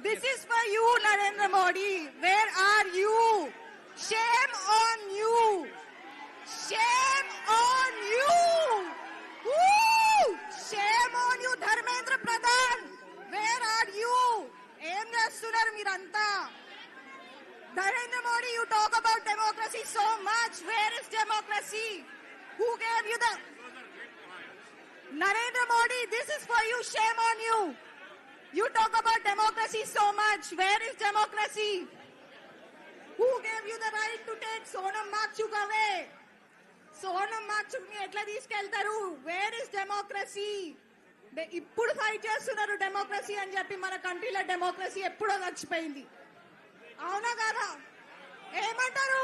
This is for you, Narendra Modi. Where are you? Shame on you. Shame on you. Woo! Shame on you, Dharmendra Pradhan. Where are you? Em chestunaru miranta? Narendra Modi, you talk about democracy so much. Where is democracy? Who gave you the... Narendra Modi, this is for you. Shame on you. You talk about democracy so much. Where is democracy? Who gave you the right to take Sonam Makchuk away? Sonam Makchuk ni etla తీసుకెళ్తారు? Where is democracy? ఇప్పుడు fight చేస్తున్నారు democracy అని చెప్పి. మన కంట్రీలో democracy ఎప్పుడో చచ్చిపోయింది. అవునా కదా? ఏమంటారు?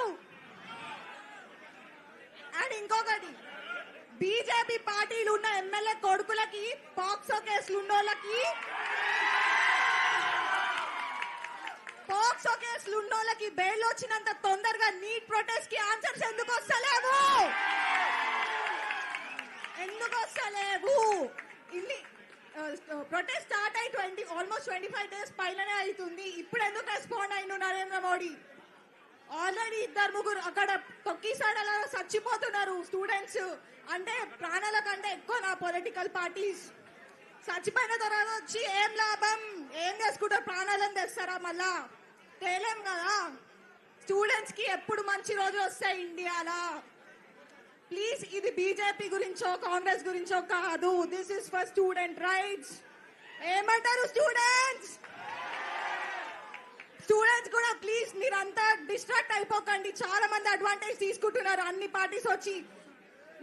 అండ్ ఇంకొకటి, బీజేపీ పార్టీలు ఉన్న ఎమ్మెల్యే కొడుకులకి పాక్సో కేసులు ఉన్నోళ్ళకి బెయిల్ వచ్చినంత తొందరగా నీట్ ప్రొటెస్ట్ కి ఆన్సర్స్ ఎందుకు వస్తలేవు? ఇన్ని ప్రొటెస్ట్ స్టార్ట్ అయి ఆల్మోస్ట్ 25 days పైననే అవుతుంది. ఇప్పుడు ఎందుకు రెస్పాండ్ అయిన నరేంద్ర మోడీ? ఆల్రెడీ 2-3 అక్కడ తొక్కిసాడలా చచ్చిపోతున్నారు స్టూడెంట్స్. అంటే ప్రాణాల కంటే ఎక్కువ నా పొలిటికల్ పార్టీస్. చచ్చిపోయిన తర్వాత వచ్చి ఏం లాభం? ఏం చేసుకుంటారు? ప్రాణాలను తెస్తారా? మళ్ళా తేలేం కదా. స్టూడెంట్స్ కి ఎప్పుడు మంచి రోజు వస్తాయి ఇండియాలో? ప్లీజ్, ఇది బీజేపీ గురించో కాంగ్రెస్ గురించో కాదు. This is for student rights. ఏమంటారు స్టూడెంట్స్? స్టూడెంట్స్ కూడా ప్లీజ్ మీరంతా డిస్ట్రాక్ట్ అయిపోకండి. చాలా మంది అడ్వాంటేజ్ తీసుకుంటున్నారు అన్ని పార్టీస్ వచ్చి.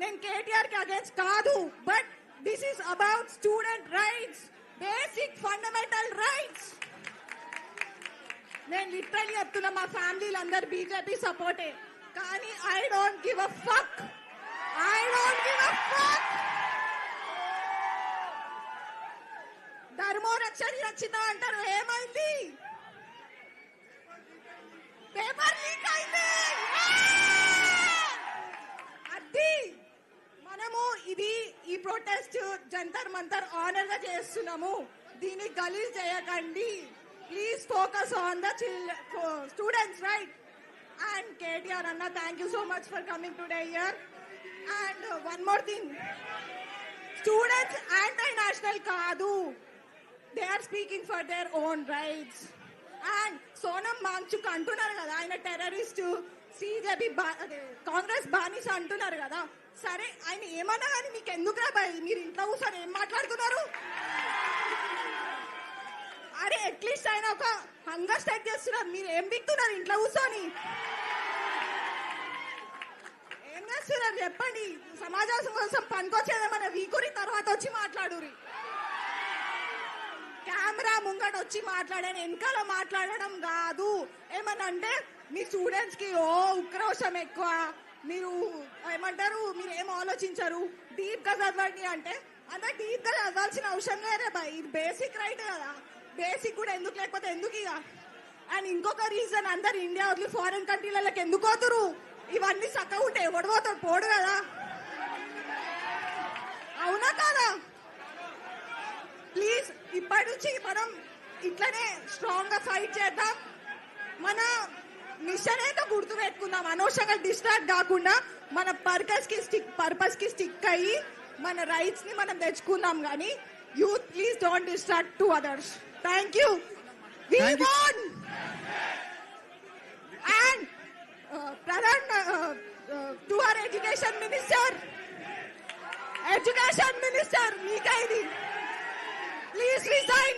నేను కేటీఆర్ కి అగేన్స్ట్ కాదు, but this is about student rights, basic fundamental rights. నేను లిటరలీ చెప్తున్నా, మా ఫ్యామిలీలు అందరు బీజేపీ సపోర్టే, కానీ I don't give a fuck. ధర్మో రక్షణ రక్షిత అంటారు. ఏమైంది? పేపర్ లీక్ అయింది. అది మనము ఈ ప్రొటెస్ట్ జంతర్ మంతర్ ఆనర్ గా చేస్తున్నాము. దీన్ని గలీజ్ చేయకండి. Please focus on the students right. And KTR అన్న, thank you so much for coming today here. And one more thing, students anti national కాదు. They are speaking for their own rights. And Sonam Wangchuk అంటున్నారు కదా, ఆయన టెర్రరిస్ట్, సిజేపీ కాంగ్రెస్ బానిస అంటున్నారు కదా. సరే, ఆయన ఏమన్నా కానీ మీకు ఎందుకురా భయ్? మీరు ఇంట్లో కూర్చొని ఏం మాట్లాడుతున్నారు? అరే, అట్లీస్ట్ ఆయన ఒక హంగర్ స్ట్రైక్ చేస్తున్నారు. మీరు ఏం బిక్తున్నారు ఇంట్లో కూర్చొని? ఏం చేస్తున్నారు చెప్పండి? సమాజం కోసం పనికొచ్చేదేమన్నా వీకురి తర్వాత వచ్చి మాట్లాడురి. కెమెరా ముంగట వచ్చి మాట్లాడాను, వెనకాల మాట్లాడడం కాదు. ఏమన్నా అంటే మీ స్టూడెంట్స్ కి ఉక్రోషం ఎక్కువ, మీరు ఏమంటారు, మీరు ఏం ఆలోచించరు, డీప్ గా చదవండి అంటే అంత డీప్ గా చదవాల్సిన అవసరం లేదే బాయ్. ఇది బేసిక్ రైట్ కదా. బేసిక్ కూడా ఎందుకు లేకపోతే ఎందుకు ఇక? అండ్ ఇంకొక రీజన్, అందరు ఇండియా వదిలి ఫారెన్ కంట్రీలకి ఎందుకు పోతురు? ఇవన్నీ చక్కగా ఉంటే ఎవడు పోతాడు? పోడు కదా. అవునా కాదా? ప్లీజ్, ఇప్పటి నుంచి మనం ఇట్లనే స్ట్రాంగ్ గా ఫైట్ చేద్దాం. మన మిషన్ ఏంటో గుర్తు పెట్టుకుందాం. అనవసరంగా డిస్ట్రాక్ట్ కాకుండా మన పర్పస్ కి స్టిక్ అయ్యి మన రైట్స్ ని మనం తెచ్చుకుందాం. కానీ youth, please don't distract to others. Thank you. We won. And Pradhan to our education minister, మీకే ఇది. Please resign.